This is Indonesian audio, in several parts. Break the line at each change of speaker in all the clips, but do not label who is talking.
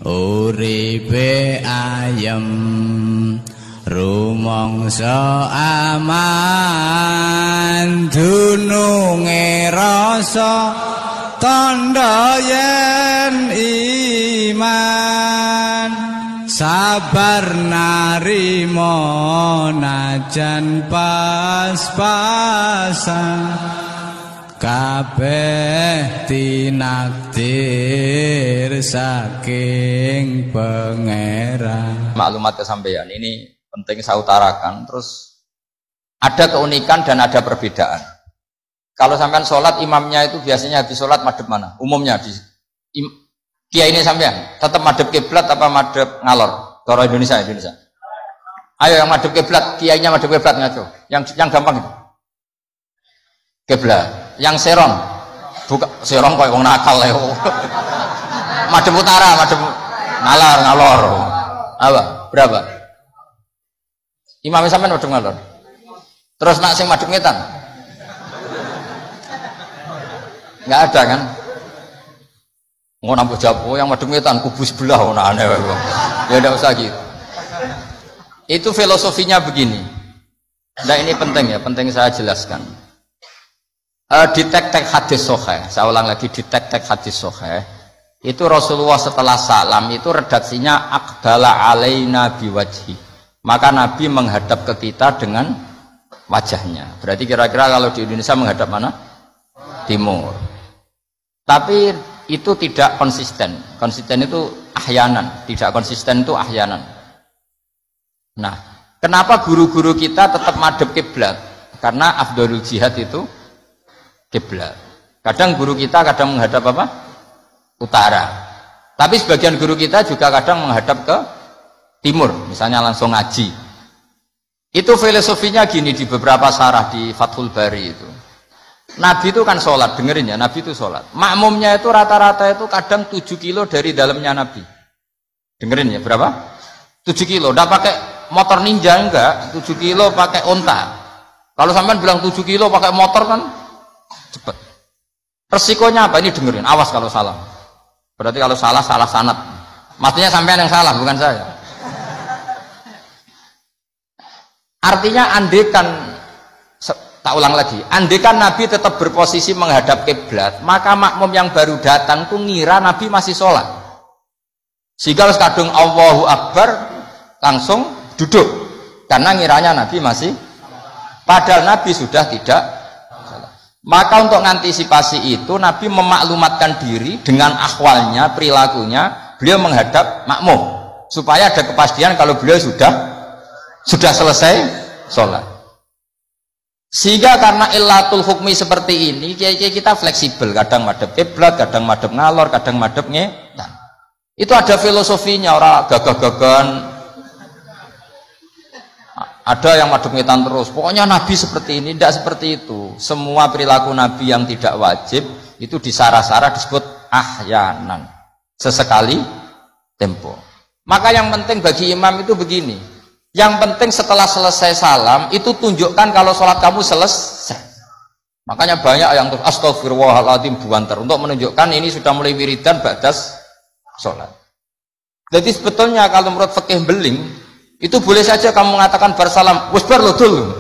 uripe ayem rumangsa aman dununge rasa tandha yen iman sabar narima najan pas-pasan kabeh tinakdir saking pangeran.
Maklumat kesampaian ini penting saya utarakan. Terus ada keunikan dan ada perbedaan. Kalau sampean sholat imamnya itu biasanya habis sholat madhep mana? Umumnya di kiai ini sampean tetap madhep kiblat apa madhep ngalor? Cara Indonesia. Ayo yang madhep kiblat, kiainya madhep kiblat ngaco. Yang gampang itu. Kiblat. Yang serong. Buka serong koyo wong nakal ya. Madhep utara, madhep ngalor. Apa? Berapa? Imam sampean madhep ngalor. Terus nak sing madhep ngetan. Enggak ada kan? Ngono nampu jawab, yang madhep ngetan kubu sebelah ngono aneh wae. Ya enggak usah gitu. Itu filosofinya begini. Nah ini penting ya, penting saya jelaskan. Di tek-tek hadis sahih, saya ulang lagi di tek-tek hadis sahih. Itu Rasulullah setelah salam itu redaksinya aqbala alaina biwajhi. Maka Nabi menghadap ke kita dengan wajahnya. Berarti kira-kira kalau di Indonesia menghadap mana? Timur. Tapi itu tidak konsisten. Konsisten itu ahyanan, tidak konsisten itu ahyanan. Nah, kenapa guru-guru kita tetap madhep kiblat? Karena afdhalul jihad itu kiblat. Kadang guru kita kadang menghadap apa? Utara. Tapi sebagian guru kita juga kadang menghadap ke timur, misalnya langsung ngaji. Itu filosofinya gini di beberapa syarah di Fathul Bari itu. Nabi itu kan sholat, dengerin ya, Nabi itu sholat. Makmumnya itu rata-rata itu kadang 7 kilo dari dalamnya Nabi. Dengerin ya, berapa? 7 kilo, udah pakai motor ninja enggak, 7 kilo pakai onta. Kalau sampean bilang 7 kilo pakai motor kan cepet. Resikonya apa? Ini dengerin, awas kalau salah. Berarti kalau salah sanad. Maksudnya sampean yang salah, bukan saya. Artinya andekan, tak ulang lagi, andekan Nabi tetap berposisi menghadap kiblat, maka makmum yang baru datang tuh ngira Nabi masih sholat. Sehingga harus kadung Allahu Akbar langsung duduk, karena ngiranya Nabi masih, padahal Nabi sudah tidak sholat. Maka untuk mengantisipasi itu Nabi memaklumatkan diri dengan akhwalnya, perilakunya, beliau menghadap makmum supaya ada kepastian kalau beliau sudah selesai sholat. Sehingga karena illatul hukmi seperti ini, kita fleksibel, kadang madhep kiblat, kadang madhep ngalor, kadang madhep ngetan. Itu ada filosofinya, orang gagah-gagahan. Ada yang madhep ngetan terus. Pokoknya Nabi seperti ini, tidak seperti itu. Semua perilaku Nabi yang tidak wajib itu disarah-sarah disebut ahyanan. Sesekali tempo. Maka yang penting bagi imam itu begini. Yang penting setelah selesai salam itu tunjukkan kalau sholat kamu selesai. Makanya banyak yang terus astagfirullahaladzim buantar untuk menunjukkan ini sudah mulai wiridan badas sholat. Jadi sebetulnya kalau menurut fikih beling itu boleh saja kamu mengatakan bersalam wis bar lo dulu.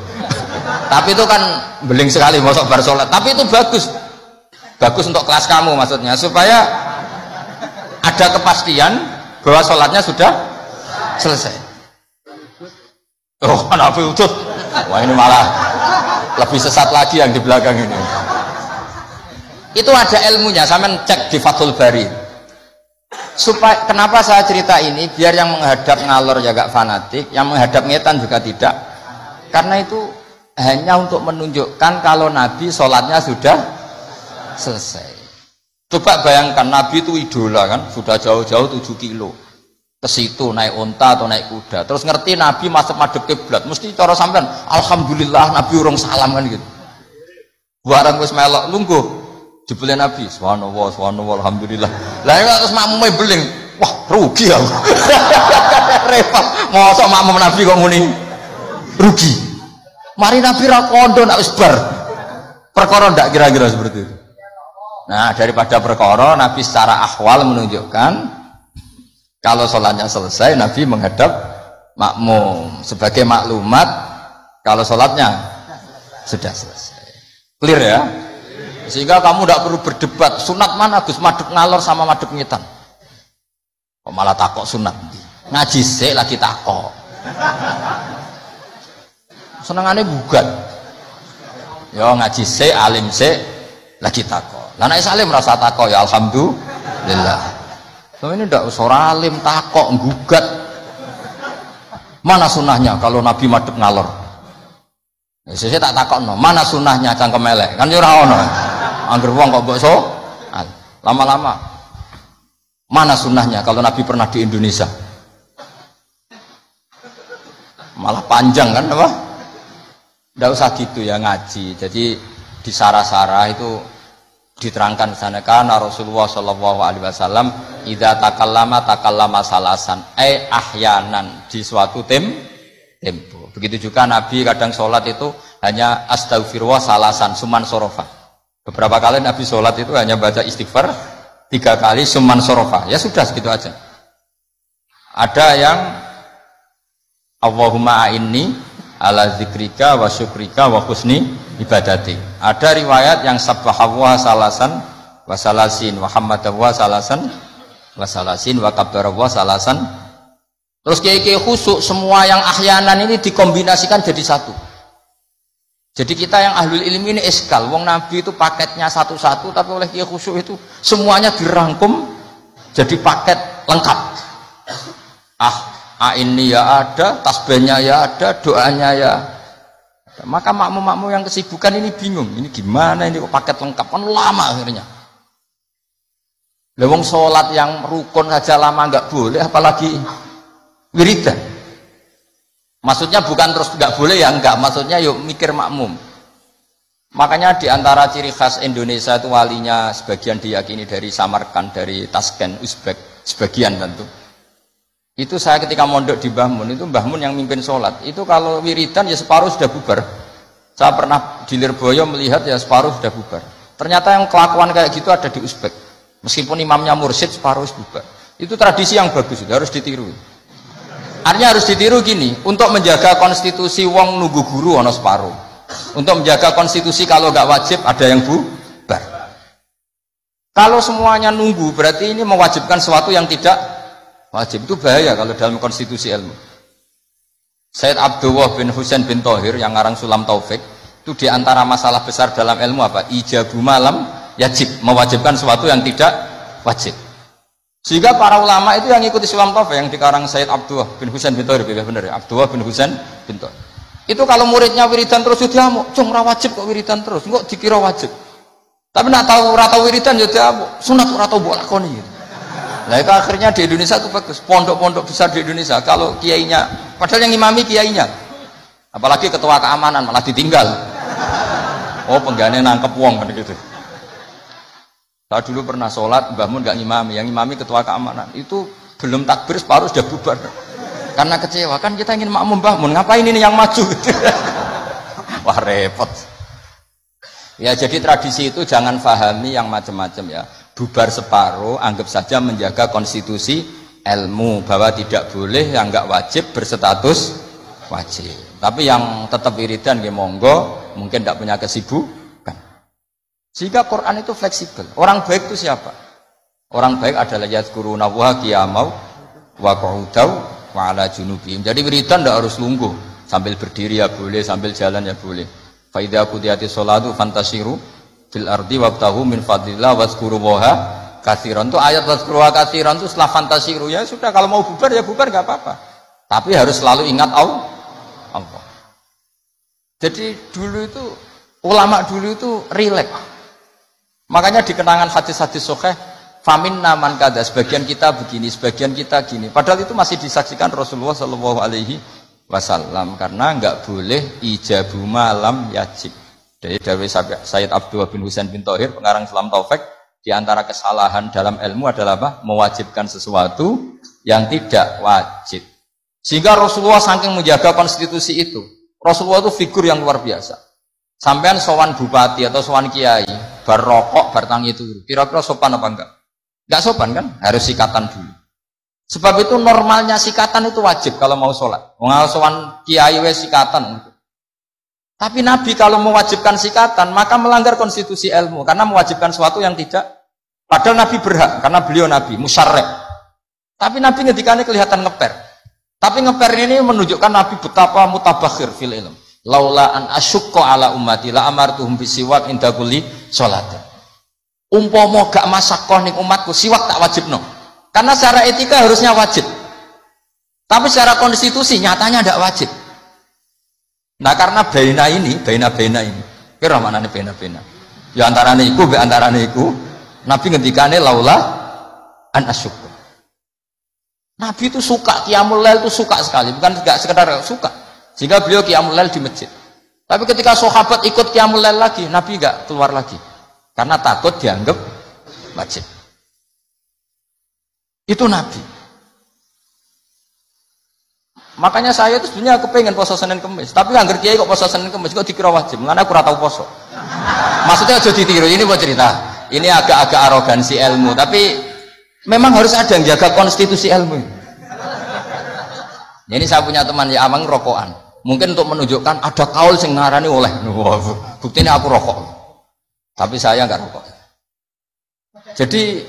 Tapi itu kan beling sekali masuk bar sholat. Tapi itu bagus untuk kelas kamu maksudnya supaya ada kepastian bahwa sholatnya sudah selesai. Oh, Nabi udut. Wah, ini malah lebih sesat lagi yang di belakang ini. Itu ada ilmunya, sampean cek di Fathul Bari. Supaya kenapa saya cerita ini? Biar yang menghadap ngalor ya gak fanatik, yang menghadap ngetan juga tidak. Karena itu hanya untuk menunjukkan kalau Nabi sholatnya sudah selesai. Coba bayangkan Nabi itu idola kan, sudah jauh-jauh 7 kilo. Ke situ naik unta atau naik kuda, terus ngerti Nabi masuk madhep kiblat, mesti cara sampean alhamdulillah Nabi urung salam kan gitu. Barang wis melok lungguh jebule Nabi subhanallah alhamdulillah. Lah terus makmume beling, wah rugi aku. Repot, mosok makmum Nabi kok muni rugi. Mari Nabi ra kondo nak wis bar. Perkara ndak kira-kira seperti itu. Nah, daripada perkara Nabi secara ahwal menunjukkan Kalau sholatnya selesai, Nabi menghadap makmum. Sebagai maklumat, kalau sholatnya sudah selesai. Clear ya? Sehingga kamu tidak perlu berdebat. Sunat mana Gus? Madhep ngalor sama madhep ngetan. Kok malah takok sunat? Ngaji sik lagi takok. Senengannya gugat. Yo ngaji sik, alim sik lagi takok. Lah nek salim rasa takok ya alhamdulillah. Ini ndak usah alim takok gugat. Mana sunahnya kalau Nabi madhep ngalor? Saya tak takokno, mana sunahnya cangkem elek? Kan yo ora ono. Angger wong kok mbok so lama-lama. Mana sunahnya kalau Nabi pernah di Indonesia? Malah panjang kan apa? Ndak usah gitu ya ngaji. Jadi di sarah-sarah itu diterangkan di sana kan Rasulullah Shallallahu Alaihi Wasallam idza takallama salasan ahyanan di suatu tempo. Begitu juga Nabi kadang sholat itu hanya astaghfirullah salasan suman sorofa. Beberapa kali Nabi sholat itu hanya baca istighfar 3 kali suman sorofa. Ya sudah segitu aja. Ada yang Allahumma a'inni ala zikrika wa syukrika wa husni ibadati. Ada riwayat yang sabbahawa salasan wa salasin wa hamadawa salasan wa salasin wa kabbarawa salasan. Terus kiai-kiai khusyuk semua yang ahyanan ini dikombinasikan jadi satu. Jadi kita yang ahlul ilmi ini eskal. Wong Nabi itu paketnya satu-satu, tapi oleh kiai khusyuk itu semuanya dirangkum jadi paket lengkap. Ini ya ada, tasbihnya ya ada, doanya ya. Maka makmum-makmum yang kesibukan ini bingung. Ini gimana ini kok paket lengkap? Kan lama akhirnya. Lewong sholat yang rukun saja lama nggak boleh, apalagi wiridan. Maksudnya bukan terus nggak boleh ya enggak. Maksudnya yuk mikir makmum. Makanya diantara ciri khas Indonesia itu walinya sebagian diyakini dari Samarkand, dari Tashkent, Uzbek, sebagian tentu. Itu saya ketika mondok di Mbah Mun, itu Mbah Mun yang mimpin sholat. Itu kalau wiridan ya separuh sudah bubar. Saya pernah di Lirboyo melihat ya separuh sudah bubar. Ternyata yang kelakuan kayak gitu ada di Uzbek. Meskipun imamnya mursyid separuh bubar. Itu tradisi yang bagus, itu harus ditiru. Artinya harus ditiru gini, untuk menjaga konstitusi wong nunggu guru ono separuh. Untuk menjaga konstitusi kalau nggak wajib ada yang bubar. Kalau semuanya nunggu berarti ini mewajibkan sesuatu yang tidak wajib. Itu bahaya kalau dalam konstitusi ilmu. Sayyid Abdullah bin Husain bin Thohir yang ngarang Sulam Taufik itu diantara masalah besar dalam ilmu apa? Ijabu malam yajib, mewajibkan sesuatu yang tidak wajib. Sehingga para ulama itu yang ikuti Sulam Taufik yang dikarang Sayyid Abdullah bin Husain bin Thohir, benar ya? Abdullah bin Husain bin Thohir. Itu kalau muridnya wiridan terus diamuk, cung ora wajib kok wiridan terus, kok dikira wajib. Tapi nak tahu ora tau wiridan ya diamuk, sunat ora tau mbok lakoni gitu. Nah itu akhirnya di Indonesia itu bagus. Pondok-pondok besar di Indonesia kalau kiainya, padahal yang imami kiainya, apalagi ketua keamanan malah ditinggal. Oh penggane nangkep wong kan gitu. Saya dulu pernah sholat, Mbah Mun nggak ngimami, yang ngimami ketua keamanan. Itu belum takbir separuh sudah bubar. Karena kecewa kan kita ingin makmum Mbah Mun, ngapain ini yang maju? Wah repot. Ya jadi tradisi itu jangan pahami yang macam-macam ya. Bubar separuh, anggap saja menjaga konstitusi ilmu bahwa tidak boleh yang nggak wajib berstatus wajib. Tapi yang tetap wiridan ya monggo, mungkin tidak punya kesibukan. Sehingga Quran itu fleksibel. Orang baik itu siapa? Orang baik adalah yadhkuruna wa qiyamau wa qu'udaw wa ala junubihim. Jadi wiridan tidak harus lungguh, sambil berdiri ya boleh, sambil jalan ya boleh. Fa idza qudiyatis sholatu fantasiru fil ardi wabtahu min fadlillah wazkurullaha katsiran. Itu ayat wazkurullaha katsiran itu setelah fantasiru ya sudah, kalau mau bubar ya bubar enggak apa-apa. Tapi harus selalu ingat Allah. Jadi dulu itu ulama dulu itu rileks. Makanya di kenangan hadis-hadis sahih famin naman kada, sebagian kita begini, sebagian kita gini. Padahal itu masih disaksikan Rasulullah Shallallahu Alaihi Wasallam karena enggak boleh ijabu malam yajib. Dari Sayyid Abdullah bin Husain bin Thohir, pengarang Sulam Taufik, di antara kesalahan dalam ilmu adalah apa? Mewajibkan sesuatu yang tidak wajib. Sehingga Rasulullah saking menjaga konstitusi itu, Rasulullah itu figur yang luar biasa. Sampean sowan bupati atau sowan kiai, bar rokok, bar tangi itu, kira-kira sopan apa enggak? Enggak sopan kan? Harus sikatan dulu. Sebab itu normalnya sikatan itu wajib kalau mau sholat. Mengalsoan kiai wes sikatan. Tapi Nabi kalau mewajibkan sikatan maka melanggar konstitusi ilmu karena mewajibkan sesuatu yang tidak. Padahal Nabi berhak karena beliau Nabi musyarrek. Tapi Nabi ngedikannya kelihatan ngeper. Tapi ngeper ini menunjukkan Nabi betapa mutabakhir fil ilm. Laula an asyukko ala ummati la amartuhum bisiwak inda kulli sholatin. Umpama gak masakoh ning umatku siwak tak wajibno. Karena secara etika harusnya wajib. Tapi secara konstitusi nyatanya tidak wajib. Nah karena baina ini. Kira mana nih baina? Ya antarane iku be antarane iku. Nabi ngendikane laula an asyukko. Nabi itu suka qiyamul lail itu suka sekali, bukan enggak sekedar suka. Sehingga beliau qiyamul lail di masjid. Tapi ketika sahabat ikut qiyamul lail lagi, Nabi enggak keluar lagi. Karena takut dianggap wajib. Itu Nabi. Makanya saya itu sebenarnya kepengen poso Senin Kemis, tapi anggar kiai kok poso Senin Kemis kok dikira wajib. Mulane aku ora tau poso. Maksudnya aja ditiru, ini mau cerita. Ini agak-agak arogansi ilmu, tapi memang harus ada yang jaga konstitusi ilmu. Jadi saya punya teman ya amang rokokan. Mungkin untuk menunjukkan ada kaul sing ngarani oleh. Buktinya aku rokok. Tapi saya enggak rokok. Jadi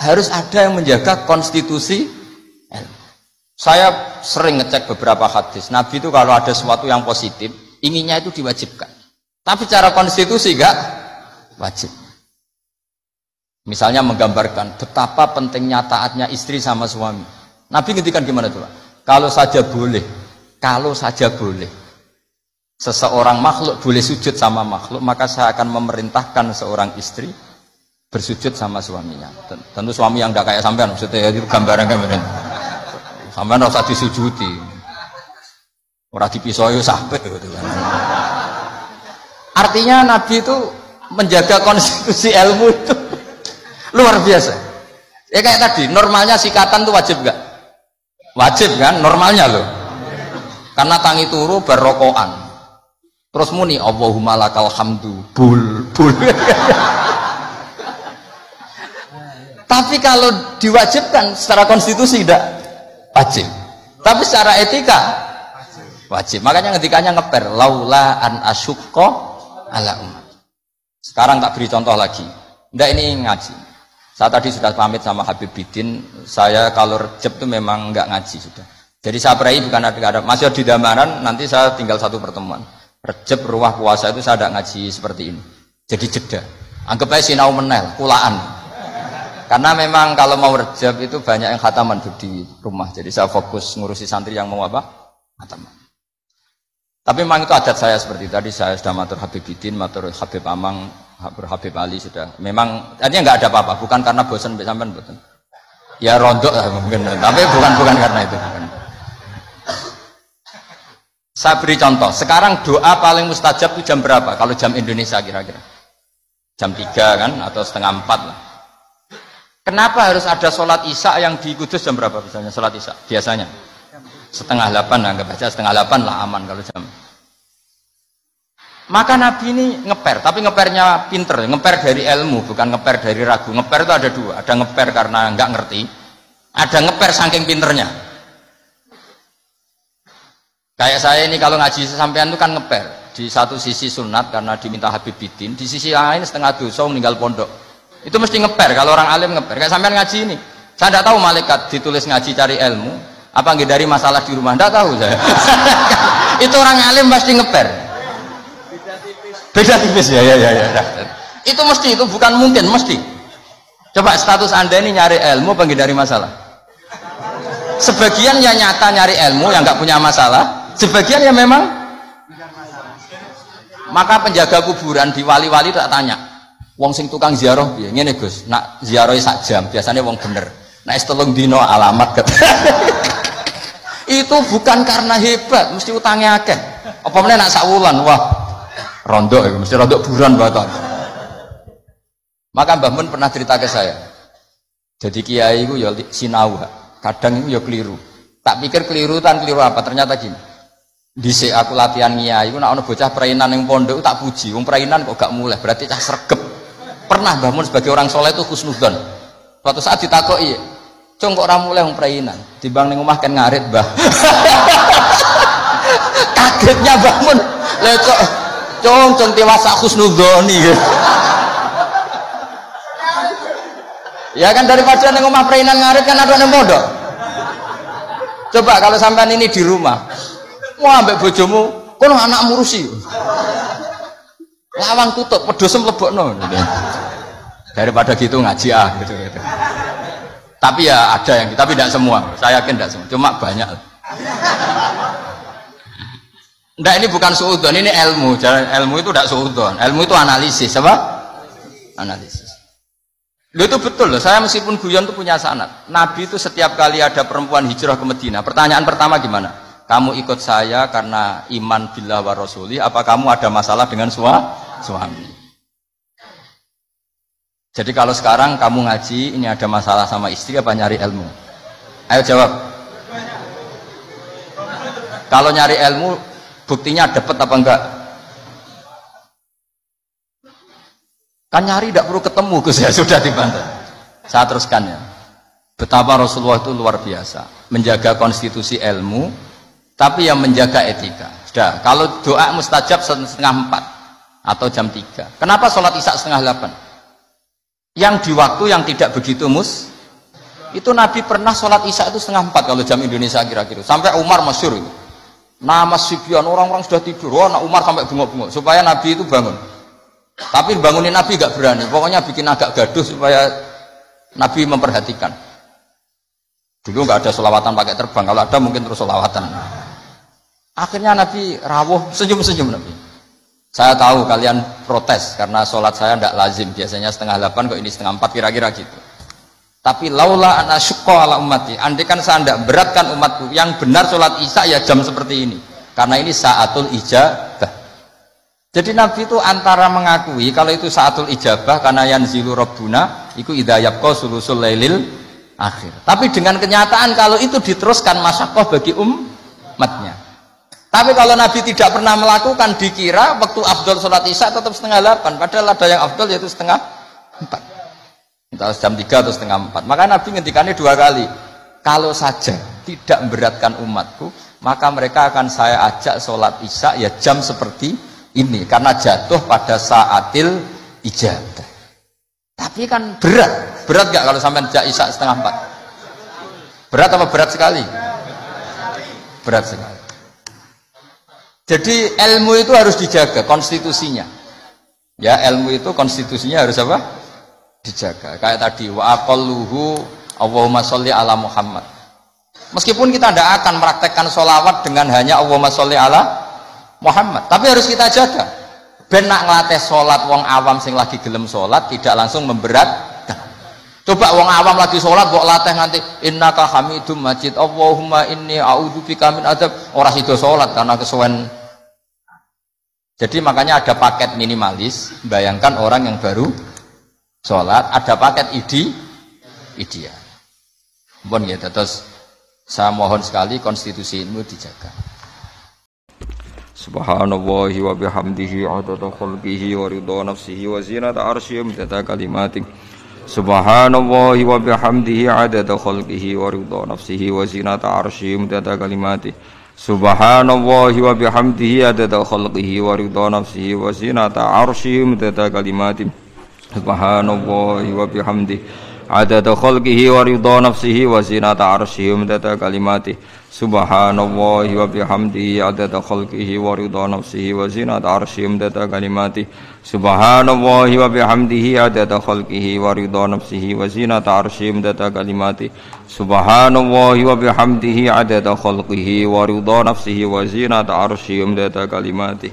harus ada yang menjaga konstitusi ilmu. Saya sering ngecek beberapa hadis. Nabi itu kalau ada sesuatu yang positif, inginnya itu diwajibkan. Tapi secara konstitusi enggak wajib. Misalnya menggambarkan betapa pentingnya taatnya istri sama suami. Nabi ngendikan gimana tuh? Kalau saja boleh seseorang makhluk boleh sujud sama makhluk, maka saya akan memerintahkan seorang istri bersujud sama suaminya. Tentu suami yang tidak kayak sampean, maksudnya itu gambaran. Sampean harus disujudi. Ora dipisoi sampai gitu kan. Artinya Nabi itu menjaga konstitusi ilmu itu luar biasa. Ya kayak tadi, normalnya sikatan itu wajib gak? Wajib kan, normalnya loh. Karena tangi turu berrokokan. Terus muni Allahumma lakal hamdu bul. Tapi kalau diwajibkan secara konstitusi tidak wajib. Tapi secara etika wajib. Makanya ketikanya ngeper laula an asyukko ala umat. Sekarang tak beri contoh lagi. Ndak ini ngaji. Saya tadi sudah pamit sama Habib Bidin, saya kalau Rejab itu memang enggak ngaji sudah. Jadi saya berai bukan ada masih di Damaran, nanti saya tinggal satu pertemuan. Rejab ruah puasa itu saya tidak ngaji seperti ini. Jadi jeda. Anggap aja sinau menel, kulaan. Karena memang kalau mau Rejab itu banyak yang khataman di rumah. Jadi saya fokus ngurusi santri yang mau apa? Khataman. Tapi memang itu adat saya seperti tadi, saya sudah matur Habib Bidin, matur Habib Amang, Habib Ali sudah. Memang artinya nggak ada apa-apa, bukan karena bosan sampean bosan. Ya rontok lah mungkin, tapi bukan karena itu. Saya beri contoh. Sekarang doa paling mustajab itu jam berapa? Kalau jam Indonesia kira-kira jam 3 kan atau setengah 4 lah. Kenapa harus ada sholat isya yang di Kudus jam berapa misalnya sholat isya? Biasanya setengah 8, anggap aja setengah 8 lah aman kalau jam. Maka Nabi ini ngeper, tapi ngepernya pinter, ngeper dari ilmu, bukan ngeper dari ragu. Ngeper itu ada dua, ada ngeper karena nggak ngerti, ada ngeper saking pinternya. Kayak saya ini kalau ngaji sampean itu kan ngeper. Di satu sisi sunat karena diminta Habib Bidin, di sisi lain setengah dosa meninggal pondok. Itu mesti ngeper, kalau orang alim ngeper. Kayak sampean ngaji ini, saya tidak tahu malaikat ditulis ngaji cari ilmu, apa nggak dari masalah di rumah, tidak tahu saya. Itu orang alim pasti ngeper. Beda tipis ya. Itu mesti, itu bukan mungkin, mesti. Coba status anda ini nyari ilmu, apa nggak dari masalah? Sebagian yang nyata nyari ilmu yang nggak punya masalah, sebagian yang memang. Maka penjaga kuburan di wali-wali tak tanya, wong sing tukang ziarah piye? Ngene Gus, nak ziarah sak jam, biasanya wong bener. Nek telung dino alamat ket. Itu bukan karena hebat, mesti utangnya akeh. Apa meneh nak sak wulan, wah rondok ya, mesti rondok buran batal. Maka Mbah Mun pernah cerita ke saya. Jadi kiai itu ya sinau, kadang itu ya keliru. Tak pikir keliru apa? Ternyata gini. Dhisik aku latihan kiai, aku nak ono bocah perainan yang pondok tak puji. Wong perainan kok gak mulai, berarti cah sregep. Pernah Mbah Mun sebagai orang soleh itu husnudzon. Suatu saat ditakoki, Cung kok ora mulai wong prainan, timbang ning omah kan ngarit, Mbah. Kagetnya bangun. Lha kok cung tiwas husnudzoni. Ya kan daripada ning omah prainan ngarit kan ada ning pondok. Coba kalau sampean ini di rumah, mau ambek bojomu, kono anak murusi. Lawang tutup, pedhos mlebokno. Daripada gitu ngaji gitu. Tapi ya ada yang, tapi tidak semua. Saya yakin tidak semua, cuma banyak. Enggak, ini bukan suudzon, ini ilmu. Ilmu itu tidak suudzon. Ilmu itu analisis, apa? Analisis. Loh, itu betul loh. Saya meskipun guyon itu punya sanad. Nabi itu setiap kali ada perempuan hijrah ke Madinah, pertanyaan pertama gimana? Kamu ikut saya karena iman billah wa rasuli, apa kamu ada masalah dengan suami? Jadi kalau sekarang kamu ngaji, ini ada masalah sama istri apa nyari ilmu? Ayo jawab. Kalau nyari ilmu, buktinya dapat apa enggak? Kan nyari tidak perlu ketemu, Gus, ya sudah dibantah. Saya teruskan ya. Betapa Rasulullah itu luar biasa, menjaga konstitusi ilmu, tapi yang menjaga etika. Sudah, kalau doa mustajab 3:30 atau jam 3. Kenapa sholat isya 7:30? Yang di waktu yang tidak begitu itu Nabi pernah sholat isya itu 3:30 kalau jam Indonesia kira-kira. Sampai Umar masyhur itu. Nama Sibyan, orang-orang sudah tidur. Oh, nah Umar sampai bengok-bengok supaya Nabi itu bangun. Tapi bangunin Nabi gak berani. Pokoknya bikin agak gaduh supaya Nabi memperhatikan. Dulu nggak ada sholawatan pakai terbang. Kalau ada mungkin terus sholawatan. Akhirnya Nabi rawuh, senyum-senyum Nabi. Saya tahu kalian protes karena sholat saya tidak lazim, biasanya 7:30 kok ini 3:30 kira-kira gitu. Tapi laula ana syukqa ala ummati, andai kan saya tidak beratkan umatku, yang benar sholat isya ya jam seperti ini, karena ini saatul ijabah. Jadi Nabi itu antara mengakui kalau itu saatul ijabah karena yanzilu rabbuna iku idza yabqa sulusul lailil akhir. Tapi dengan kenyataan kalau itu diteruskan masyaqqah bagi umatnya. Tapi kalau Nabi tidak pernah melakukan, dikira waktu afdol sholat isya tetap 7:30, padahal ada yang afdol yaitu 3:30. Entah jam 3 atau 3:30. Maka Nabi ngendikannya 2 kali. Kalau saja tidak memberatkan umatku, maka mereka akan saya ajak sholat isya ya jam seperti ini, karena jatuh pada saatil ijabah. Tapi kan berat gak kalau sampai ajak isya 3:30? Berat apa berat sekali? Berat sekali. Jadi ilmu itu harus dijaga konstitusinya. Ya, ilmu itu konstitusinya harus apa? Dijaga. Kayak tadi wa aqalluhu Allahumma sholli ala Muhammad. Meskipun kita tidak akan meraktekkan sholawat dengan hanya Allahumma sholli ala Muhammad, tapi harus kita jaga. Ben nak ngelatih sholat wong awam sing lagi gelem sholat tidak langsung memberatkan. Coba wong awam lagi sholat kok latih nanti innaka hamidum majid Allahumma inni a'udzubika min adzab, ora sida sholat karena kesuwen. Jadi makanya ada paket minimalis. Bayangkan orang yang baru sholat, ada paket ideal. Bon ya, terus saya mohon sekali konstitusi ilmu dijaga. Subhanallahi wa bihamdihi adada khalqihi wa ridha nafsihi wa zinata arsyihi midada kalimatih. Subhanallahi wa bihamdihi adada khalqihi wa ridha nafsihi wa zinata arsyihi midada kalimatih. Subhanallahi wa bihamdihi adada khalqihi wa ridha nafsihi wa zinata arsyihi midada kalimatih. Subhanallahi wa bihamdihi adada khalqihi wa ridha nafsihi wa zinata arsyihi midada kalimatih. Subhanallahi wa bihamdihi adada khalqihi wa ridha nafsihi wa zinata arsyihi midada kalimatih. Subhanallahi wa bihamdihi adada khalqihi wa ridha nafsihi wa zinata arsyihi midada kalimatih. Subhanallahi wa bihamdihi adada khalqihi wa ridha nafsihi wa zinata arsyihi midada kalimatih.